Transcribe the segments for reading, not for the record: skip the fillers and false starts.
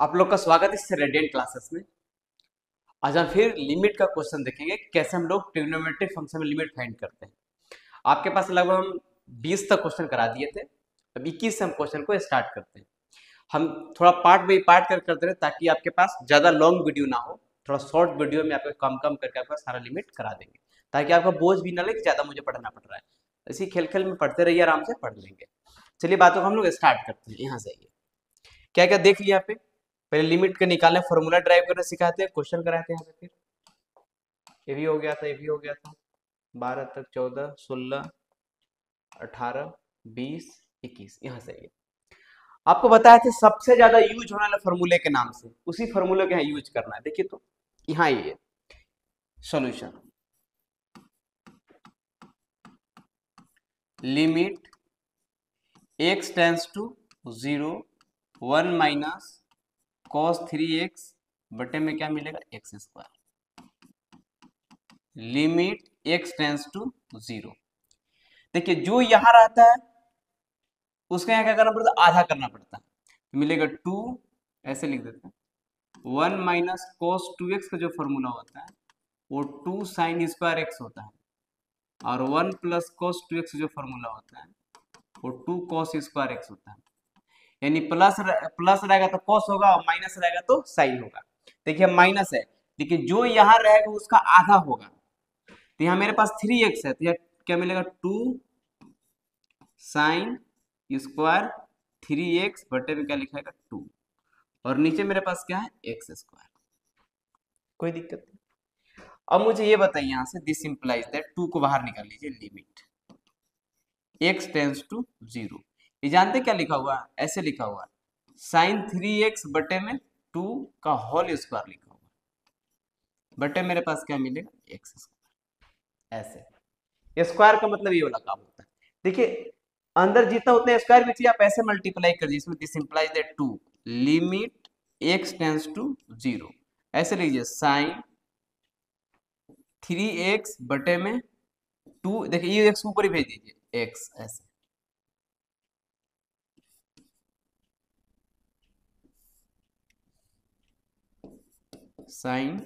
आप लोग का स्वागत है इस रेडियंट क्लासेस में। आज हम फिर लिमिट का क्वेश्चन देखेंगे, कैसे हम लोग ट्रिग्नोमेट्रिक फंक्शन में लिमिट फाइंड करते हैं। आपके पास लगभग हम 20 तक क्वेश्चन करा दिए थे। अब 21 से हम क्वेश्चन को स्टार्ट करते हैं। हम थोड़ा पार्ट बाई पार्ट करते रहे ताकि आपके पास ज़्यादा लॉन्ग वीडियो ना हो। थोड़ा शॉर्ट वीडियो में आपको कम कम करके आपका सारा लिमिट करा देंगे, ताकि आपका बोझ भी ना लगे कि ज़्यादा मुझे पढ़ना पड़ रहा है। इसी खेल खेल में पढ़ते रहिए, आराम से पढ़ लेंगे। चलिए बातों को हम लोग स्टार्ट करते हैं। यहाँ से क्या क्या देख लिया पे, पहले लिमिट का निकालने फॉर्मूला ड्राइव करना सिखाते हैं, क्वेश्चन कराते हैं यहाँ पे। फिर ये भी हो गया था, ये भी हो गया था। 12 तक 14 16 18 20 21 यहाँ से ये आपको बताया था सबसे ज्यादा यूज होने वाले फॉर्मूले के नाम से, उसी फॉर्मूले के यहाँ यूज करना है। देखिए तो यहाँ ये solution limit x tends to 0 1 minus cos 3x बटे में क्या मिलेगा x square, limit x tends to 0। देखिए जो यहां रहता है उसका यहाँ क्या करना पड़ता है, आधा करना पड़ता है, तो मिलेगा 2, ऐसे लिख देते हैं 1 माइनस cos 2x का जो फॉर्मूला होता है वो 2 साइन स्क्वायर एक्स होता है, और 1 प्लस cos 2x जो फॉर्मूला होता है वो 2 cos स्क्वायर एक्स होता है। यानी प्लस रहेगा तो cos होगा और माइनस रहेगा तो साइन होगा। देखिए माइनस है, लेकिन जो यहाँ रहेगा उसका आधा होगा, तो यहाँ मेरे पास 3x है, तो यहाँ क्या मिलेगा 2 साइन स्क्वायर 3x बटे में क्या लिखाएगा 2, और नीचे मेरे पास क्या है एक्स स्क्वायर। कोई दिक्कत नहीं। अब मुझे ये बताइए यहां से दिस इंप्लाइज दैट 2 को बाहर निकाल लीजिए, लिमिट x टेंस टू 0। ये जानते क्या लिखा हुआ है, ऐसे लिखा हुआ है साइन 3x बटे में 2 का होल स्क्वायर लिखा हुआ है, बटे मेरे पास क्या मिलेगा एक्स स्क्वायर। ऐसे स्क्वायर का मतलब ये वाला काम होता है। देखिए अंदर जितना उतना स्क्वायर में आप ऐसे मल्टीप्लाई कर दीजिए, इसमें this implies that 2 limit x tends to 0, ऐसे लीजिए साइन 3x बटे में 2, देखिए ये x ऊपर ही भेज दीजिए x, ऐसे साइन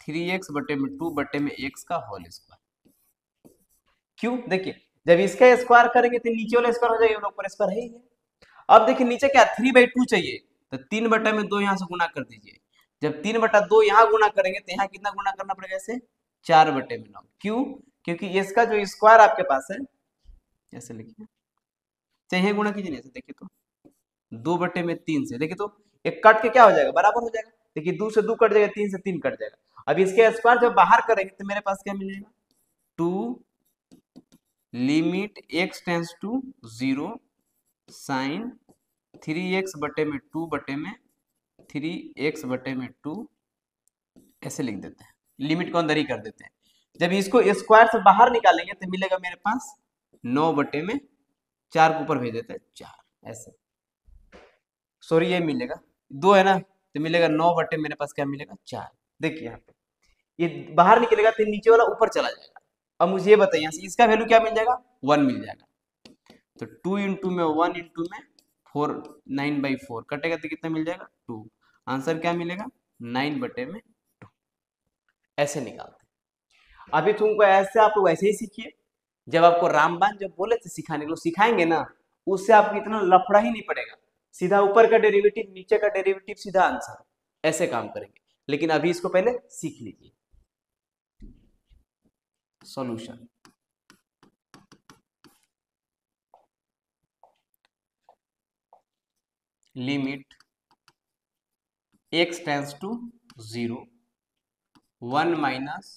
3x बटे में 2 बटे में x का होल स्क्वायर। क्यों, देखिए जब इसका स्क्वायर करेंगे तो नीचे वाला स्क्वायर हो जाएगा, ऊपर स्क्वायर है ही है। अब देखिए नीचे क्या 3/2 चाहिए, तो 3 बटा में 2 यहाँ से गुना कर दीजिए। जब 3/2 यहाँ गुना करेंगे तो यहाँ कितना गुना करना पड़ेगा, ऐसे 4 बटे में 9। क्यों, क्योंकि इसका जो स्क्वायर आपके पास है, ऐसे लिखिए, चाहे गुणा कीजिए, ऐसे देखिए तो 2 बटे में 3 से, देखिए तो एक कट के क्या हो जाएगा, बराबर हो जाएगा। देखिए 2 से 2 कट जाएगा, 3 से 3 कट जाएगा। अब इसके स्क्वायर जब बाहर करेंगे तो मेरे पास क्या मिलेगा 2 limit x tends to 0 sine 3x बटे में 2 बटे में 3x बटे में 2, ऐसे लिख देते हैं, लिमिट को अंदर ही कर देते हैं। जब इसको स्क्वायर से बाहर निकालेंगे तो मिलेगा मेरे पास 9 बटे में 4 के ऊपर भेज देते हैं 4, ऐसे सॉरी ये मिलेगा 2 है ना, तो मिलेगा 9 बटे मेरे पास क्या मिलेगा 4। देखिए यहाँ पे ये बाहर निकलेगा तो नीचे वाला ऊपर चला जाएगा। अब मुझे ये बताइए इसका वैल्यू क्या मिल जाएगा, 1 मिल जाएगा। तो 2 इंटू में 1 इंटू में 4, 9/4 कटेगा तो कितना मिल जाएगा 2। आंसर क्या मिलेगा 9 बटे में 2, ऐसे निकालते हैं। अभी तुमको ऐसे आप लोग ऐसे ही सीखिए, जब आपको रामबाण जब बोले थे सिखाने के लिए, सिखाएंगे ना, उससे आपको इतना लफड़ा ही नहीं पड़ेगा। सीधा ऊपर का डेरिवेटिव नीचे का डेरिवेटिव सीधा आंसर, ऐसे काम करेंगे। लेकिन अभी इसको पहले सीख लीजिए। Solution limit x tends to 0 1 minus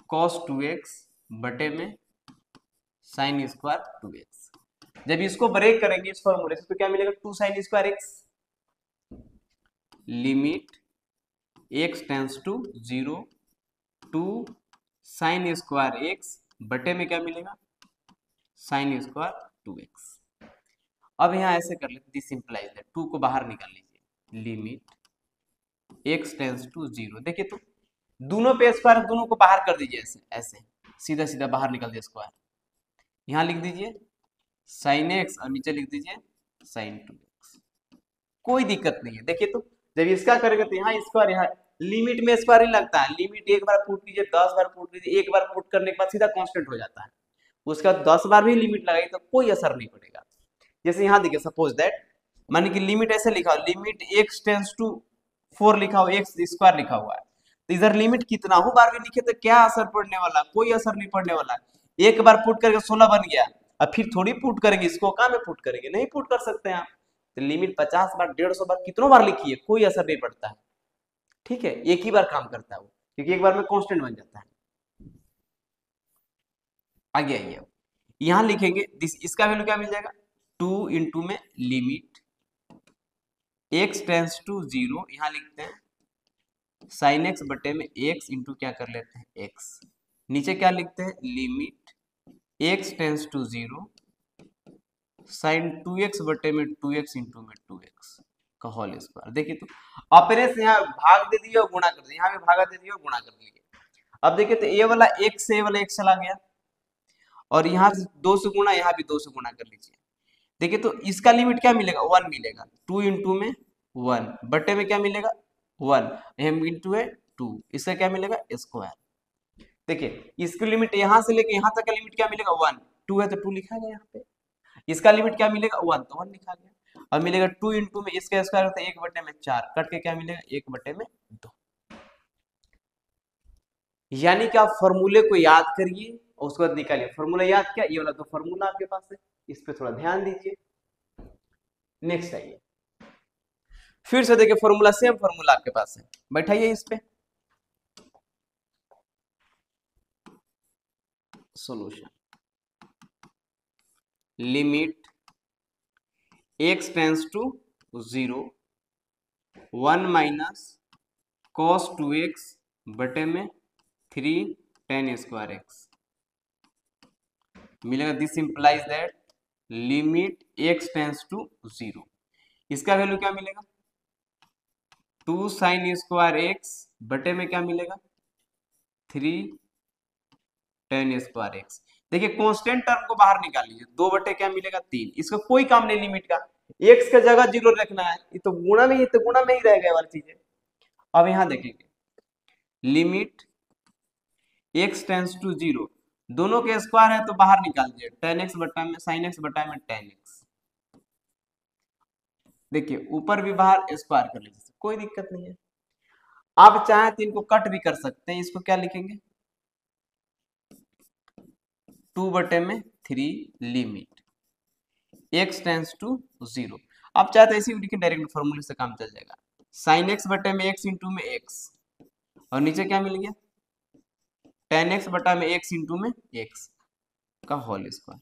cos 2x बटे में साइन स्क्वायर 2x। जब इसको ब्रेक करेंगे इस फॉर्मूले से तो क्या मिलेगा 2 sine square x, limit x tends to 0 2 sine square x बटे में क्या मिलेगा साइन स्क्वायर 2x। अब यहाँ ऐसे कर लेते, दिस इंप्लाइज दैट 2 को बाहर निकाल लीजिए, लिमिट x टेंस टू 0। देखिए तो दोनों पे स्क्वायर, दोनों को बाहर कर दीजिए, ऐसे ऐसे सीधा सीधा बाहर निकल दिया स्क्वायर। यहाँ लिख दीजिए साइन x और नीचे लिख दीजिए साइन 2x। कोई दिक्कत नहीं है। देखिए तो जब इसका करेंगे तो यहाँ स्क्वायर, यहाँ लिमिट में स्क्वायर ही लगता है। लिमिट एक बार पुट कीजिए, 10 बार पुट कीजिए, एक बार पुट करने के बाद सीधा कांस्टेंट हो जाता है। उसका 10 बार भी लिमिट लगाई तो कोई असर नहीं पड़ेगा। जैसे यहाँ देखिए, सपोज दैट माने कि लिमिट ऐसे लिखा हो, लिमिट x टेंस टू 4 लिखा हो, एक्स स्क्वायर लिखा हुआ है, तो इधर लिमिट कितना हो बार भी लिखे तो क्या असर पड़ने वाला, कोई असर नहीं पड़ने वाला। एक बार पुट करके 16 बन गया, अब फिर थोड़ी पुट करेंगे इसको, कहाँ में पुट करेंगे, नहीं पुट कर सकते हैं आप। तो लिमिट 50 बार 150 बार कितनों बार लिखिए, कोई असर नहीं पड़ता है। ठीक है, एक ही बार काम करता है वो, क्योंकि एक बार में कांस्टेंट बन जाता है। आगे आइए, यहां लिखेंगे इसका वैल्यू क्या मिल जाएगा, 2 इंटू में लिमिट x टेंस टू 0, यहां लिखते हैं साइन x बटे में x इंटू क्या कर लेते हैं x, नीचे क्या लिखते हैं limit x tends to 0 sine 2x बटे में 2x इंटू में 2x का होल स्क्वायर। देखिए तो अपने से यहाँ भाग दे दिए और गुणा कर दिए, यहाँ भी भागा दे दिए और गुणा कर लिए। अब देखिए तो ये वाला x से ये वाला x चला गया, और यहाँ से 2 से गुणा, यहाँ भी 2 से गुणा कर लीजिए। देखिए तो इसका लिमिट क्या मिलेगा, 1 मिलेगा, 2 इंटू में 1 बटे में क्या मिलेगा 1, m इंटू है 2, इसका क्या मिलेगा स्क्वायर। देखिए इसकी लिमिट यहाँ से लेके यहाँ तक का लिमिट क्या मिलेगा 1, 2 है तो 2 लिखा गया यहाँ पे, इसका लिमिट क्या मिलेगा 1 तो 1 लिखा गया। अब मिलेगा 2 इंटू में इसका स्क्वायर होता है 1 बटे में 4, कट के क्या मिलेगा 1 बटे में 2। यानी कि आप फॉर्मूले को याद करिए और उसके बाद निकालिए। फॉर्मूला याद किया, ये वाला तो फॉर्मूला आपके पास है, इस पे थोड़ा ध्यान दीजिए। नेक्स्ट आइए, फिर से देखिए फॉर्मूला, सेम फॉर्मूला आपके पास है, बैठाइए इस पे। Solution limit x tends to 0 1 minus cos 2x बटे में 3 tan स्क्वायर x मिलेगा। This implies that limit x tends to 0, इसका वैल्यू क्या मिलेगा 2 साइन स्क्वायर x बटे में क्या मिलेगा 3 tan स्क्वायर x। देखिए कांस्टेंट टर्म को बाहर निकाल लीजिए, 2 बटे क्या मिलेगा 3, इसका कोई काम नहीं लिमिट का, x का जगह 0 रखना है, ये तो गुणा में ही, तो गुणा में ही रह गया वाली चीजें। अब यहां देखेंगे लिमिट x टेंस टू 0, दोनों के स्क्वायर है तो बाहर निकाल दीजिए, tan x बटा में sin x बटा में tan x। देखिए ऊपर भी बाहर स्क्वायर कर लीजिए, कोई दिक्कत नहीं है। आप चाहे तो इनको कट भी कर सकते हैं, इसको क्या लिखेंगे 2 बटे में 3 लिमिट x टेंस टू 0। आप चाहे तो ऐसे भी लिखें, डायरेक्ट फॉर्मूले से काम चल जाएगा, साइन x बटे में x इंटू में x, और नीचे क्या मिल गया tan x बटा में x इंटू में x का होल स्क्वायर।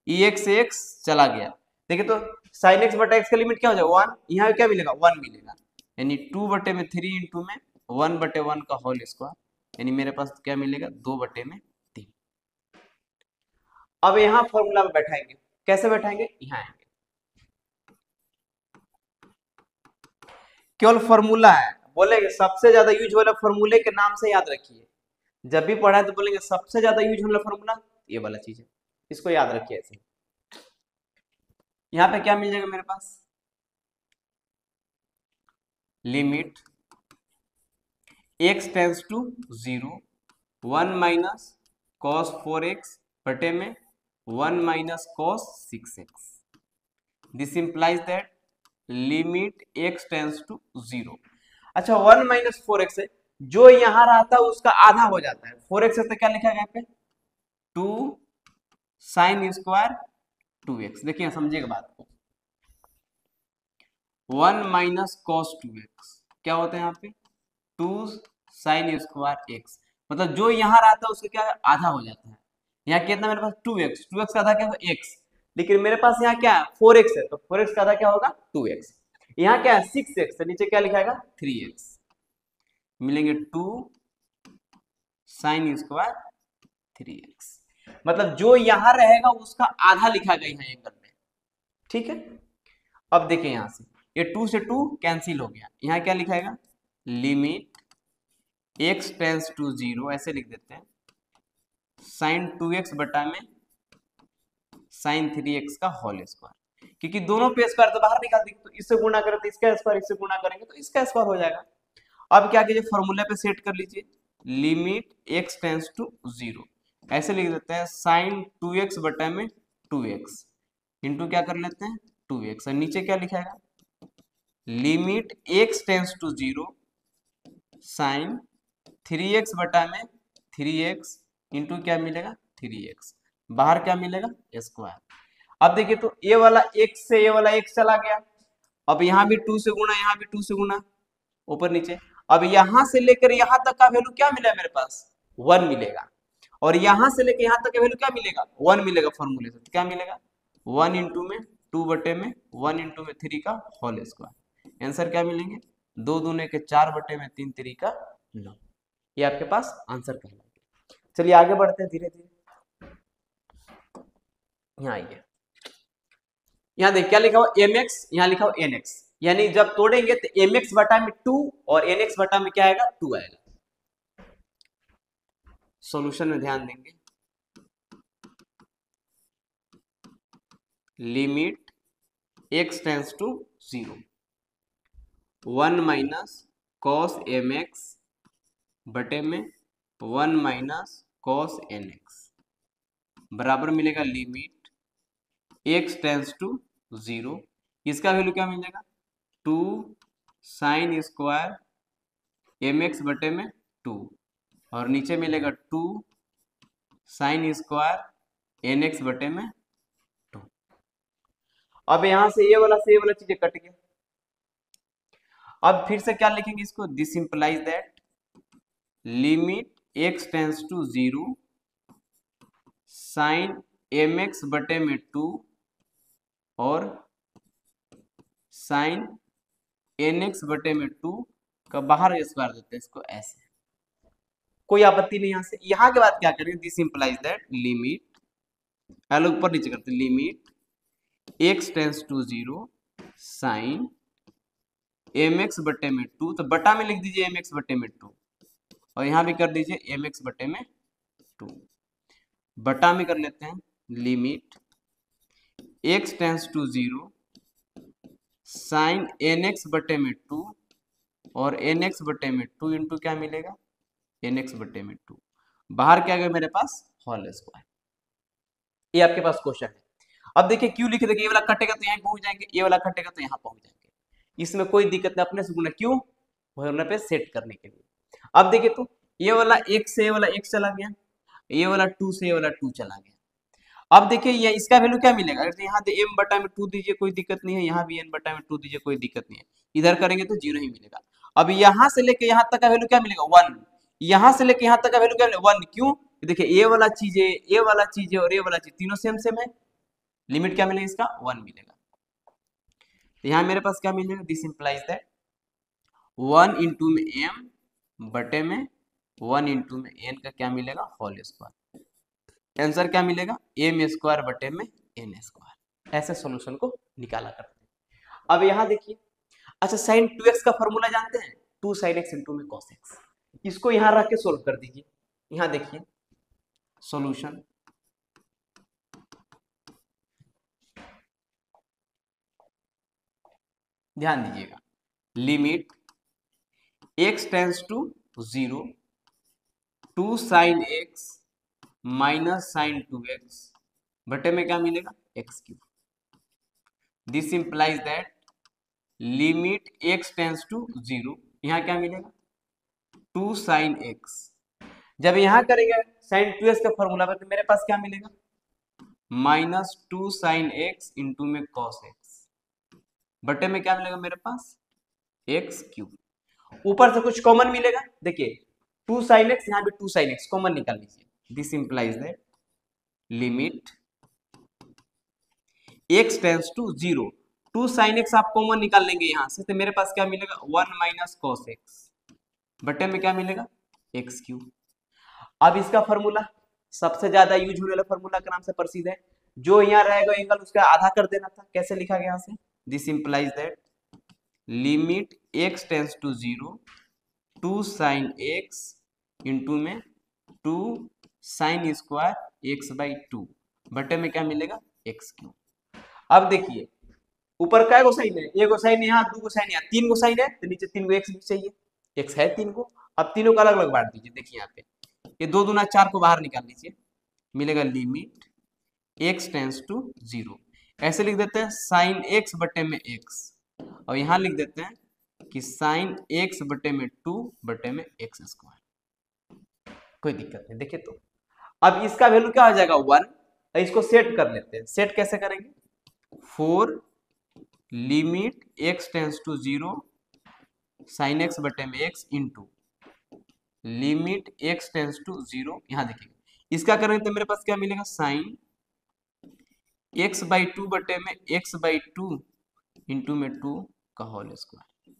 e x से x चला गया, देखिए तो साइन x बटा x का लिमिट क्या हो जाएगा 1, यहाँ क्या मिलेगा 1 मिलेगा, यानी 2 बटे में 3 इंटू में 1 बटे 1 का होल स्क्वायर, यानी मेरे पास क्या मिलेगा 2 बटे में 3। अब यहाँ फॉर्मूला में बैठाएंगे, कैसे बैठाएंगे, यहाँ आएंगे, केवल फॉर्मूला है, बोलेंगे सबसे ज्यादा यूज वाला फॉर्मूले के नाम से याद रखिए, जब भी पढ़ा है तो बोलेंगे सबसे ज्यादा यूज वाला फॉर्मूला ये वाला चीज है, इसको याद रखिए ऐसे। यहाँ पे क्या मिल जाएगा मेरे पास limit x tends to 0 1 minus cos 4x बटे में 1 minus cos 6x। This implies that limit x tends to 0। अच्छा 1 माइनस 4x है, जो यहां रहता है उसका आधा हो जाता है, 4x है तो क्या लिखा है यहाँ पे 2 साइन स्क्वायर 2x। देखिए समझिएगा बात को, 1 माइनस कॉस 2x क्या होता है यहाँ पे 2 साइन स्क्वायर x, मतलब जो यहाँ रहता है उसका क्या आधा हो जाता है। यहाँ कितना मेरे पास 2x, 2x का आधा क्या होगा x, लेकिन मेरे पास यहाँ क्या है 4x है, तो 4x का आधा क्या होगा 2x। यहाँ क्या है 6x, तो नीचे क्या लिखाएगा 3x, मिलेंगे 2 साइन स्क्वायर 3x, मतलब जो यहाँ रहेगा उसका आधा लिखा गया है एंगल में। ठीक है, अब देखिए यहां से ये 2 से 2 कैंसिल हो गया, यहाँ क्या लिखाएगा लिमिट x टेंस टू 0, ऐसे लिख देते हैं साइन 2x बटा में साइन 3x का होल स्क्वायर। क्योंकि दोनों पे स्क्वायर तो बाहर निकाल देंगे, तो इससे गुणा करें तो इसका स्क्वायर, इससे गुणा करेंगे तो इसका स्क्वायर हो जाएगा। अब क्या कीजिए, फॉर्मूले पे सेट कर लीजिए, लिमिट x टेंस टू 0, ऐसे लिख देते हैं साइन 2x बटे में 2x इंटू क्या कर लेते हैं 2x, और नीचे क्या लिखाएगा, limit x tends to 0 sine 3x बटा में 3x इंटू क्या मिलेगा 3x, बाहर क्या मिलेगा स्क्वायर। अब देखिए तो ये वाला x से ये वाला x चला गया, अब यहाँ भी 2 से गुणा, यहाँ भी 2 से गुणा, ऊपर नीचे। अब यहां से लेकर यहां तक का वैल्यू क्या मिला मेरे पास 1 मिलेगा, और यहां से लेकर यहां तक का वैल्यू क्या मिलेगा 1 मिलेगा फॉर्मूले से, तो क्या मिलेगा 1 इंटू में 2 बटे में 1 इंटू में 3 का होल स्क्वायर। आंसर क्या मिलेंगे 2 दूने के 4 बटे में 3 3 का 9, ये आपके पास आंसर कहलाएगा। चलिए आगे बढ़ते हैं धीरे धीरे। यहाँ आइए, यहाँ देख क्या लिखा हुआ mx, यहाँ लिखा हुआ nx, यानी जब तोड़ेंगे तो mx बटा में 2 और nx बटा में क्या आएगा 2 आएगा। सॉल्यूशन में ध्यान देंगे, limit x tends to 0 1 minus cos mx बटे में 1 माइनस कॉस nx बराबर मिलेगा लिमिट x टेंस टू 0, इसका वैल्यू क्या मिलेगा 2 साइन स्क्वायर mx बटे में 2, और नीचे मिलेगा 2 साइन स्क्वायर nx बटे में 2। अब यहां से ये वाला चीजें कट गया। अब फिर से क्या लिखेंगे इसको, this implies that limit x tends to 0 sine mx बटे में 2 और साइन nx बटे में 2 का बाहर स्क्वायर देते हैं इसको ऐसे, कोई आपत्ति नहीं। यहां से यहां के बाद क्या करेंगे, दिस इंप्लाइज दैट लिमिट, पहले ऊपर नीचे करते हैं, limit x tends to 0 sine mx बटे में 2, तो बटा में लिख दीजिए mx बटे में 2, और यहां भी कर दीजिए mx बटे में 2, बटा में कर लेते हैं limit x tends to 0 sine nx बटे में 2 और nx बटे में 2 इंटू क्या मिलेगा nx बटे में 2, बाहर क्या गया मेरे पास होल स्क्वायर। ये आपके पास क्वेश्चन है। अब देखिए क्यों लिखे, देखिए ये वाला कटेगा तो यहाँ पहुंच जाएंगे, ये वाला कटेगा तो यहाँ पहुंच जाएंगे, इसमें कोई दिक्कत नहीं, अपने से गुना क्यों होने पे सेट करने के लिए। अब देखिए तो ये वाला x से ये वाला x चला गया, ये वाला 2 से ये वाला 2 चला गया। अब देखिए ये इसका वैल्यू क्या मिलेगा, अगर यहाँ m बटा में 2 दीजिए कोई दिक्कत नहीं है, यहाँ भी n बटा में 2 दीजिए कोई दिक्कत नहीं है, इधर करेंगे तो 0 ही मिलेगा। अब यहाँ से लेके यहाँ तक का वैल्यू क्या मिलेगा 1, यहाँ से लेके यहाँ तक का वैल्यू क्या मिलेगा 1, क्यों देखिए ये वाला चीज और ये वाला चीज तीनों सेम सेम है, लिमिट क्या मिलेगा इसका 1 मिलेगा। यहाँ मेरे पास क्या मिलेगा, दिस इंप्लाइज दैट 1 इंटू में m बटे में 1 इंटू में n का क्या मिलेगा होल स्क्वायर। आंसर क्या मिलेगा m स्क्वायर बटे में n स्क्वायर। ऐसे सॉल्यूशन को निकाला करते हैं। अब यहाँ देखिए, अच्छा साइन 2x का फॉर्मूला जानते हैं, 2 sin x इंटू में cos x, इसको यहाँ रख के सोल्व कर दीजिए। यहाँ देखिए सॉल्यूशन, ध्यान दीजिएगा, limit x tends to 0 2 sine x minus sine 2x बटे में क्या मिलेगा x cube, this implies that limit x tends to 0, यहाँ क्या मिलेगा 2 साइन x, जब यहाँ करेंगे साइन 2x का फॉर्मूला पर तो मेरे पास क्या मिलेगा माइनस 2 साइन x इंटू में cos x बटे में क्या मिलेगा मेरे पास x क्यूब, ऊपर से कुछ कॉमन मिलेगा, देखिए 2 साइन x, यहाँ भी 2 साइन x कॉमन निकाल लीजिए, this implies that limit x tends to 0 2 sine x आप कॉमन निकाल लेंगे यहाँ से, तो मेरे पास क्या मिलेगा 1 माइनस कॉस x बटे में क्या मिलेगा x क्यूब। अब इसका फॉर्मूला सबसे ज्यादा यूज होने वाला फॉर्मूला का नाम से प्रसिद्ध है, जो यहाँ रहेगा एंगल उसका आधा कर देना था, कैसे लिखा गया यहाँ से, this implies that limit x tends to 0 2 sine x into में 2 साइन स्क्वायर x बाई 2 बटे में क्या मिलेगा x क्यूब। अब देखिए ऊपर क्या गो साइन है, एक साइन यहाँ, दो साइन यहाँ, तीन गो साइन है, तो नीचे तीन गो एक्स भी चाहिए, एक्स है तीन को। अब तीनों को अलग अलग बांट दीजिए, देखिए यहाँ पे ये दो दूना चार को बाहर निकाल लीजिए, मिलेगा limit x tends to zero. ऐसे लिख देते हैं साइन एक्स बटे में एक्स, और यहाँ लिख देते हैं कि साइन एक्स बटे में टू बटे में एक्स स्क्वायर। कोई दिक्कत नहीं। देखिए तो अब इसका वैल्यू क्या हो जाएगा, वन। इसको सेट कर लेते हैं, सेट कैसे करेंगे, four limit x tends to zero sine x बटे में x into limit x tends to zero. यहां देखिए इसका करेंगे तो मेरे पास क्या मिलेगा, साइन एक्स बाई टू बटे में एक्स बाई टू इंटू में टू का होल स्क्वायर।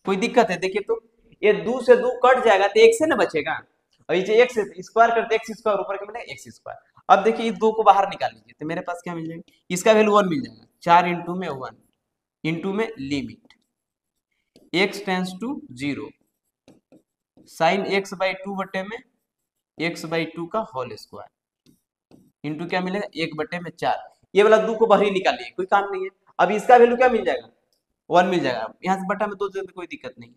कोई दिक्कत है, देखिए तो ये दो से दो कट जाएगा तो एक से ना बचेगा, और ये एक्स स्क्वायर करते एक्स स्क्वायर ऊपर क्या मिलेगा एक्स स्क्वायर। अब देखिए इस दो को बाहर निकाल लीजिए तो मेरे पास क्या मिल जाएगा, इसका वैल्यू वन मिल जाएगा, चार इंटू में वन इंटू में limit x tends to zero sine x by two बटे में एक्स बाई टू का होल स्क्वायर इंटू क्या मिलेगा, एक बटे में चार। ये वाला दो को बाहर ही निकालिए, कोई काम नहीं है। अब इसका वैल्यू क्या मिल जाएगा, वन मिल जाएगा, यहाँ से बटा में दो दे कोई दिक्कत नहीं है।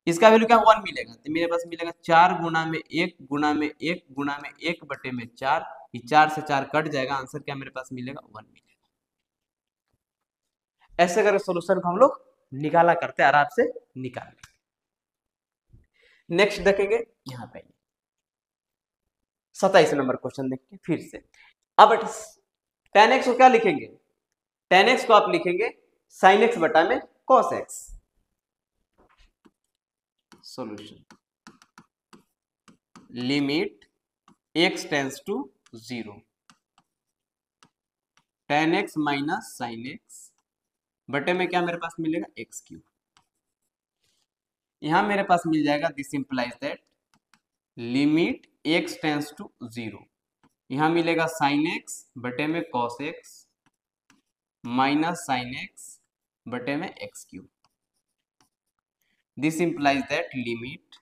इसका वैल्यू क्या वन मिलेगा, तो मेरे पास मिलेगा चार गुना में एक गुना में एक गुना में एक बटे में चार, ये चार से चार कट जाएगा, आंसर क्या मेरे पास मिलेगा, वन मिलेगा। ऐसे करके सोल्यूशन को हम लोग निकाला करते आराम से निकाल लेंगे। नेक्स्ट देखेंगे यहाँ पे 27 नंबर क्वेश्चन देखिए फिर से। अब tan x को क्या लिखेंगे, tan x को आप लिखेंगे sin x बटा में cos x। Solution limit x tends to zero tan x minus sin x बटे में क्या मेरे पास मिलेगा, एक्स क्यूब। यहां मेरे पास मिल जाएगा, this implies that limit x tends to zero, यहां मिलेगा sin x बटे में cos x minus sin x बटे में x cube. This implies that limit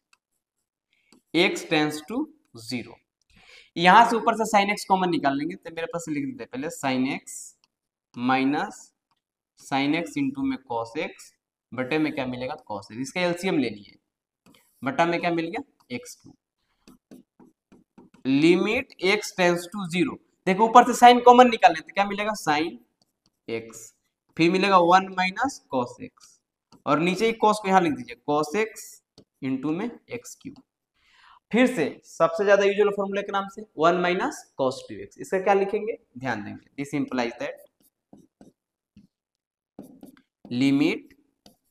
x tends to zero. यहां से ऊपर से sin x कॉमन निकाल लेंगे तो मेरे पास लिख देते हैं पहले sin x minus sin x into में cos x बटे में क्या मिलेगा, cos x। इसका एलसीएम ले लिए, बटा में क्या मिल गया, x cube. Limit x tends to zero, देखो ऊपर से साइन कॉमन निकालने तो क्या मिलेगा, साइन x, फिर मिलेगा वन माइनस कॉस एक्स, और नीचे ही कॉस को यहां लिख दीजिए कॉस एक्स इंटू में एक्स क्यूब। फिर से सबसे ज्यादा यूजुअल फॉर्मूले के नाम से one minus cos two x, इसका क्या लिखेंगे, ध्यान देंगे, this implies that limit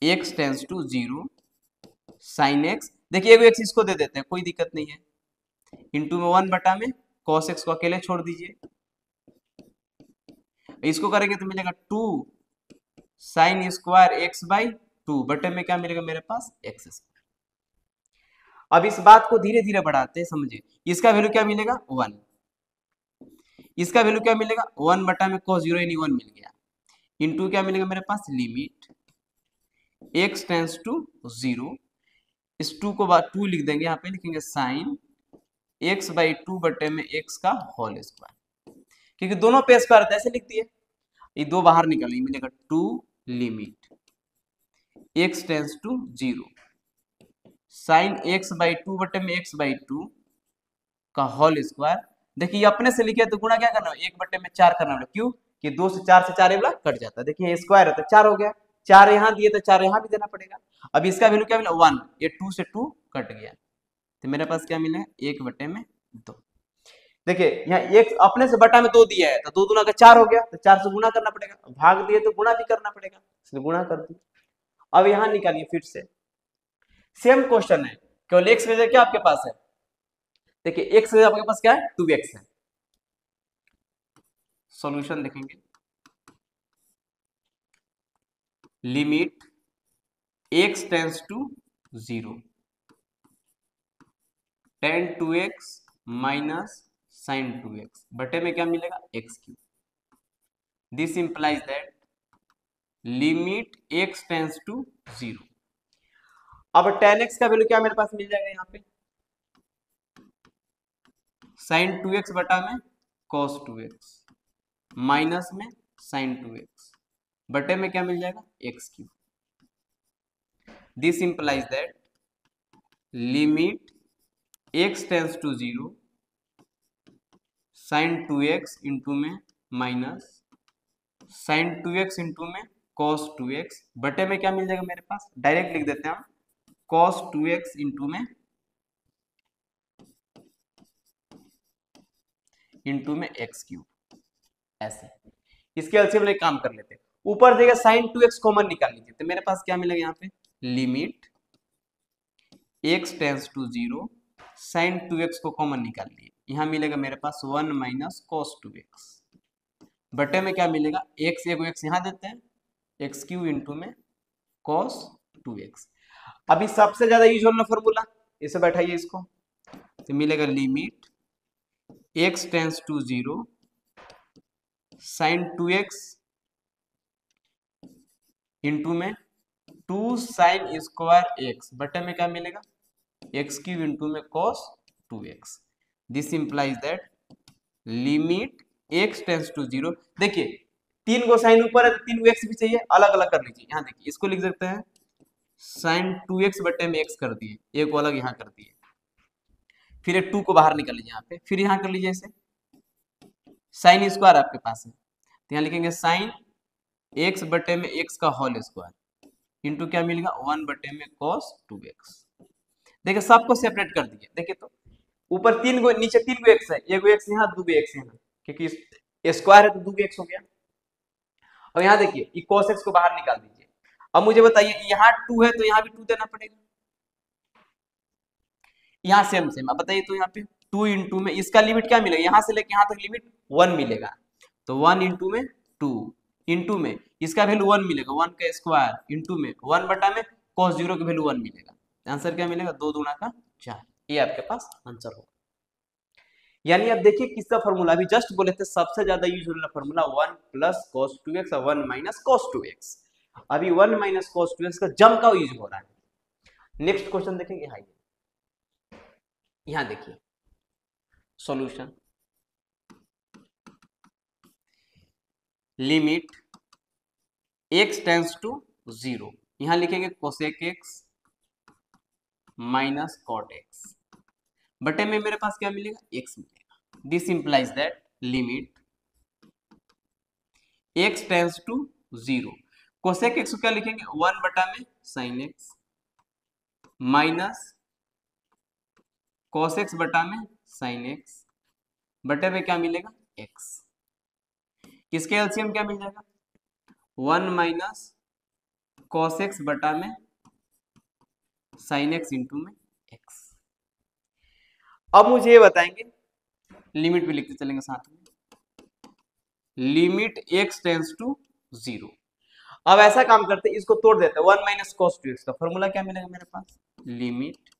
x tends to zero sine x, देखिए एक एक्स इसको दे देते हैं, कोई दिक्कत नहीं है, इंटू में वन बटा में cos x को अकेले छोड़ दीजिए, इसको करेंगे तो मिलेगा two sine square x by two बटे में क्या मिलेगा मेरे पास, एक्स स्क्वायर। अब इस बात को धीरे धीरे बढ़ाते हैं, समझिए इसका वैल्यू क्या मिलेगा, वन, इसका वैल्यू क्या मिलेगा, वन बटा में cos जीरो यानी वन मिल गया, इंटू क्या मिलेगा मेरे पास, limit x tends to zero, इस टू को बाद टू लिख देंगे, यहाँ पे लिखेंगे साइन x बाई टू बटे में x का होल स्क्वायर, क्योंकि दोनों पे स्क्वायर ऐसे लिख दिए, ये दो बाहर निकलेंगे, मिलेगा two limit x tends to zero sine x by two बटे में x बाई टू का होल स्क्वायर। देखिए अपने से लिखे तो गुणा क्या करना है, एक बटे में चार करना है, क्यों कि दो से चार ये वाला कट जाता है, देखिए स्क्वायर है तो चार हो गया, चार यहाँ दिए तो चार यहाँ भी देना पड़ेगा। अब इसका वैल्यू क्या मिला, वन, ये टू से टू कट गया तो मेरे पास क्या मिला, एक बटे में दो। देखिए यहाँ एक अपने से बटा में दो दिया है तो दो दूना का चार हो गया, तो चार से गुणा करना पड़ेगा, भाग दिए तो गुणा भी करना पड़ेगा, इसलिए गुणा कर दिए। अब यहाँ निकालिए फिर से सेम क्वेश्चन है, केवल एक्स वजह क्या आपके पास है, देखिए एक्स वजह आपके पास क्या है, 2x है। सॉल्यूशन देखेंगे, limit x tends to zero tan 2x minus sin 2x बटे में क्या मिलेगा, x cube. This implies that limit x tends to zero. अब tan x का वैल्यू क्या मेरे पास मिल जाएगा, यहाँ पे sin 2x बटा में cos 2x माइनस में sin 2x बटे में क्या मिल जाएगा, x cube. This implies that limit x tends to 0 sine 2x into में माइनस साइन 2x इंटू में कॉस 2x बटे में क्या मिल जाएगा मेरे पास, डायरेक्ट लिख देते हैं हम, कॉस 2x इंटू में एक्स क्यूब। ऐसे इसके एलसीएम में एक काम कर लेते हैं, ऊपर देगा साइन 2x कॉमन निकाल लीजिए, तो मेरे पास क्या मिलेगा यहाँ पे, limit x tends to 0 sine 2x को कॉमन निकाल लिए, यहाँ मिलेगा मेरे पास 1 माइनस कॉस 2x बटे में क्या मिलेगा, x एगो x यहाँ देते हैं, एक्स क्यूब इंटू में कॉस 2x। अभी सबसे ज्यादा यूज होना फॉर्मूला, इसे बैठाइए इसको, तो मिलेगा limit x tends to 0 sine 2x into में 2 साइन स्क्वायर x बटे में क्या मिलेगा, एक्स क्यूब इंटू में cos 2x। This implies that limit x tends to 0, देखिए 3 को साइन ऊपर है तो 3 को x भी चाहिए, अलग अलग कर लीजिए, यहाँ देखिए इसको लिख सकते हैं साइन 2x बटे में x कर दिए, एक को अलग यहाँ कर दिए, फिर एक 2 को बाहर निकाल लीजिए यहाँ पे, फिर यहाँ कर लीजिए इसे, साइन स्क्वायर आपके पास है तो यहाँ लिखेंगे साइन x बटे में x का होल स्क्वायर इंटू क्या मिलेगा 1 बटे में cos 2x। देखिए सबको सेपरेट कर दिए, देखिए तो ऊपर 3 को, नीचे 3 को x है, एगो x यहाँ, दो x यहाँ, क्योंकि स्क्वायर है तो दो x हो गया। और यहाँ देखिए ये cos x को बाहर निकाल दीजिए। अब मुझे बताइए यहाँ 2 है तो यहाँ भी 2 देना पड़ेगा, यहाँ सेम सेम। अब बताइए तो यहाँ पे 2 इंटू में इसका लिमिट क्या मिलेगा, यहाँ से लेके यहाँ तक लिमिट 1 मिलेगा, तो 1 इंटू में 2 इंटू में इसका वैल्यू 1 मिलेगा, 1 का स्क्वायर इंटू में 1 बटा में cos 0 की वैल्यू 1 मिलेगा, आंसर क्या मिलेगा, 2 दूना का 4, ये आपके पास आंसर होगा। यानी आप देखिए किसका फॉर्मूला, अभी जस्ट बोले थे सबसे ज्यादा यूज होने वाला फॉर्मूला 1 प्लस cos 2x और 1 माइनस cos 2x, अभी 1 माइनस cos 2x का जम का यूज हो रहा है। नेक्स्ट क्वेश्चन देखेंगे, हाई यहाँ देखिए solution, limit x tends to 0, यहां लिखेंगे cosec x minus cot x बटे में मेरे पास क्या मिलेगा, x मिलेगा। This implies that limit x tends to 0, cosec x को क्या लिखेंगे 1 बटा में sine x minus cos x बटा में साइन x बटे में क्या मिलेगा, x। इसके एलसीएम क्या मिल जाएगा, 1 माइनस cos x बटा में साइन x इंटू में x। अब मुझे ये बताएंगे, लिमिट भी लिखते चलेंगे साथ में, लिमिट x टेंस टू 0। अब ऐसा काम करते हैं, इसको तोड़ देते हैं, 1 माइनस cos 2x का फॉर्मूला क्या मिलेगा मेरे पास, limit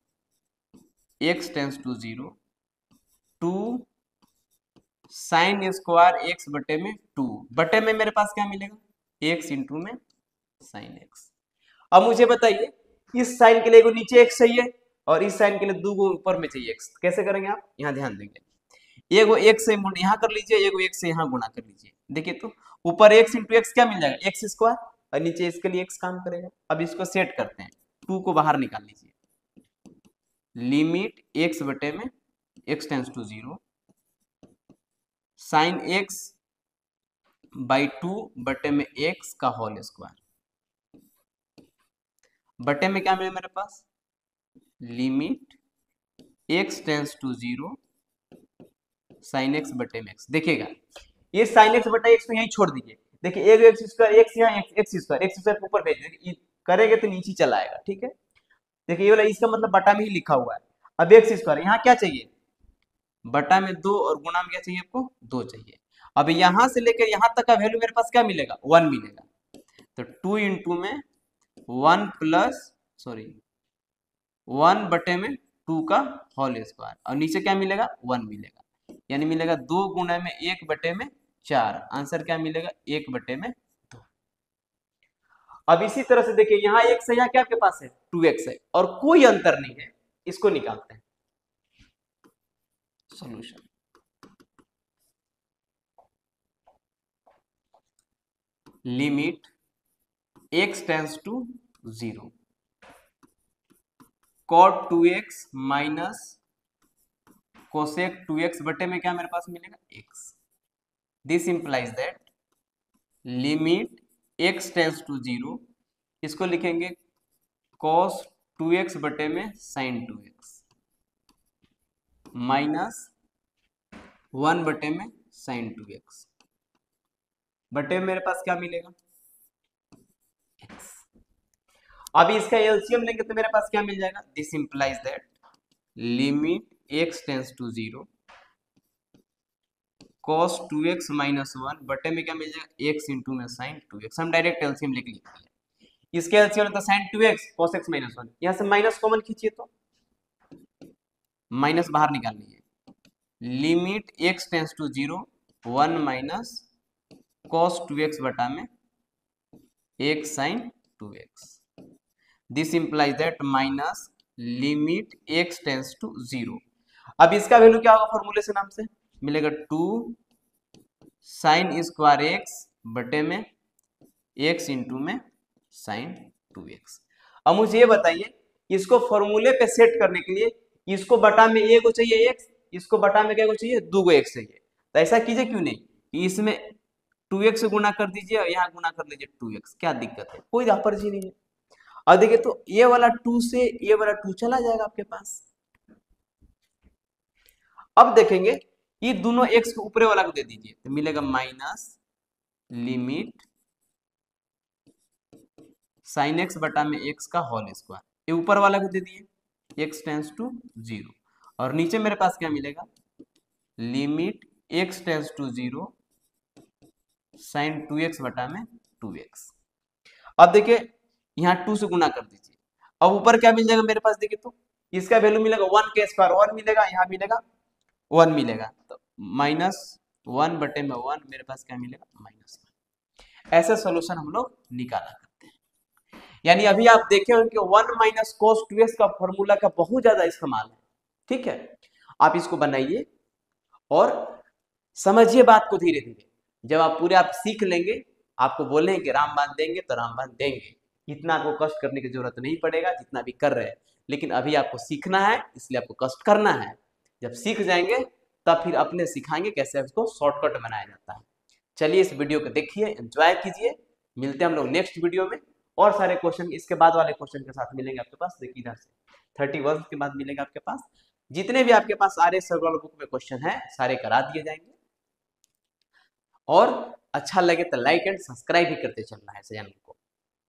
x tends to 0 2 sine square x बटे में 2 बटे में मेरे पास क्या मिलेगा, x इंटू में साइन x। अब मुझे बताइए इस साइन के लिए एगो नीचे x चाहिए और इस साइन के लिए दो गो ऊपर में चाहिए x, कैसे करेंगे आप, यहाँ ध्यान देंगे, एगो x से यहाँ कर लीजिए, एगो x से यहाँ गुणा कर लीजिए, देखिए तो ऊपर x इंटू एक्स क्या मिल जाएगा, x स्क्वायर, और नीचे इसके लिए x काम करेगा। अब इसको सेट करते हैं, 2 को बाहर निकाल लीजिए, लिमिट x बटे में x tends to 0 sine x by 2 बटे में x का होल स्क्वायर बटे में क्या मिले मेरे पास, limit x tends to 0 sine x बटे में x। देखिएगा ये साइन x बटे x तो यहीं छोड़ दीजिए, देखिए एक एक्स स्क्वायर x यहाँ x स्क्वायर ऊपर भेज देंगे, करेंगे तो नीचे चला आएगा, ठीक है। देखिए ये वाला इसका मतलब बटा में ही लिखा हुआ है। अब x स्क्वायर यहाँ क्या चाहिए, बटा में 2 और गुणा में क्या चाहिए आपको, 2 चाहिए। अब यहां से लेकर यहां तक का वैल्यू मेरे पास क्या मिलेगा, 1 मिलेगा, तो 2 इंटू में 1 प्लस 1 बटे में 2 का होल स्क्वायर और नीचे क्या मिलेगा, 1 मिलेगा, यानी मिलेगा 2 गुणा में 1 बटे में 4, आंसर क्या मिलेगा, 1 बटे में 2। अब इसी तरह से देखिए यहाँ x है, यहाँ क्या आपके पास है 2x है और कोई अंतर नहीं है, इसको निकालते हैं solution. Limit x tends to 0, cot 2x minus cosec 2x बटे में क्या मेरे पास मिलेगा x। This implies that limit x tends to 0, इसको लिखेंगे cos 2x बटे में sin 2x माइनस 1 बटे में sin 2x बटे में मेरे पास क्या मिलेगा x। अब इसका एलसीएम लेंगे तो मेरे पास क्या मिल जाएगा, this implies that limit x tends to 0 cos 2x minus 1 बटे में क्या मिल जाएगा x इंटू में sin 2x। हम डायरेक्ट एलसीएम लेके लिखते हैं। इसके एलसीएम तो sin 2x cos x minus 1, यहां से माइनस कॉमन खींचिए तो माइनस बाहर निकालनी है। Limit x tends to 0 1 minus cos 2x बटा में x sin 2x। This implies that minus limit x tends to 0। अब इसका वैल्यू क्या होगा फॉर्मूले से नाम से मिलेगा 2 साइन स्क्वायर x बटे में x इंटू में साइन 2x। अब मुझे ये बताइए इसको फॉर्मूले पे सेट करने के लिए इसको बटा में a को चाहिए x, इसको बटा में क्या को चाहिए 2 को x चाहिए। तो ऐसा कीजिए क्यों नहीं कि इसमें 2x से गुना कर दीजिए और यहाँ गुना कर लीजिए 2x, क्या दिक्कत है, कोई हर्जी नहीं है। और देखिए तो ये वाला 2 से ये वाला 2 चला जाएगा आपके पास। अब देखेंगे ये दोनों x के ऊपरे वाला को दे दीजिए तो मिलेगा माइनस लिमिट साइन x बटा में x का होल स्क्वायर, ये ऊपर वाला को दे दिए x टेंस टू 0 और नीचे मेरे पास क्या मिलेगा limit x tends to 0 sine 2x बटा में 2x। अब देखिए यहाँ 2 से गुना कर दीजिए, अब ऊपर क्या मिल जाएगा मेरे पास देखिए तो इसका वैल्यू मिलेगा 1 के स्क्वायर 1 मिलेगा, यहाँ मिलेगा 1 मिलेगा तो माइनस 1 बटे में 1 मेरे पास क्या मिलेगा माइनस 1। ऐसे सोल्यूशन हम लोग निकाला करते हैं। यानी अभी आप देखे होंगे कि 1 माइनस कोस 2x का फॉर्मूला का बहुत ज्यादा इस्तेमाल है। ठीक है, आप इसको बनाइए और समझिए बात को धीरे धीरे। जब आप पूरे आप सीख लेंगे, आपको बोलेंगे कि रामबाण देंगे तो रामबाण देंगे, इतना आपको कष्ट करने की जरूरत नहीं पड़ेगा जितना भी कर रहे हैं, लेकिन अभी आपको सीखना है इसलिए आपको कष्ट करना है। जब सीख जाएंगे तब फिर अपने सिखाएंगे कैसे इसको शॉर्टकट बनाया जाता है। चलिए इस वीडियो को देखिए, एंजॉय कीजिए, मिलते हैं हम लोग नेक्स्ट वीडियो में। और सारे क्वेश्चन इसके बाद वाले क्वेश्चन के साथ मिलेंगे आपके पास। देखिए इधर से 31 के बाद मिलेगा आपके पास। जितने भी आपके पास आर्य सर्कल बुक में क्वेश्चन है सारे करा दिए जाएंगे। और अच्छा लगे तो लाइक एंड सब्सक्राइब भी करते चलना है चैनल को।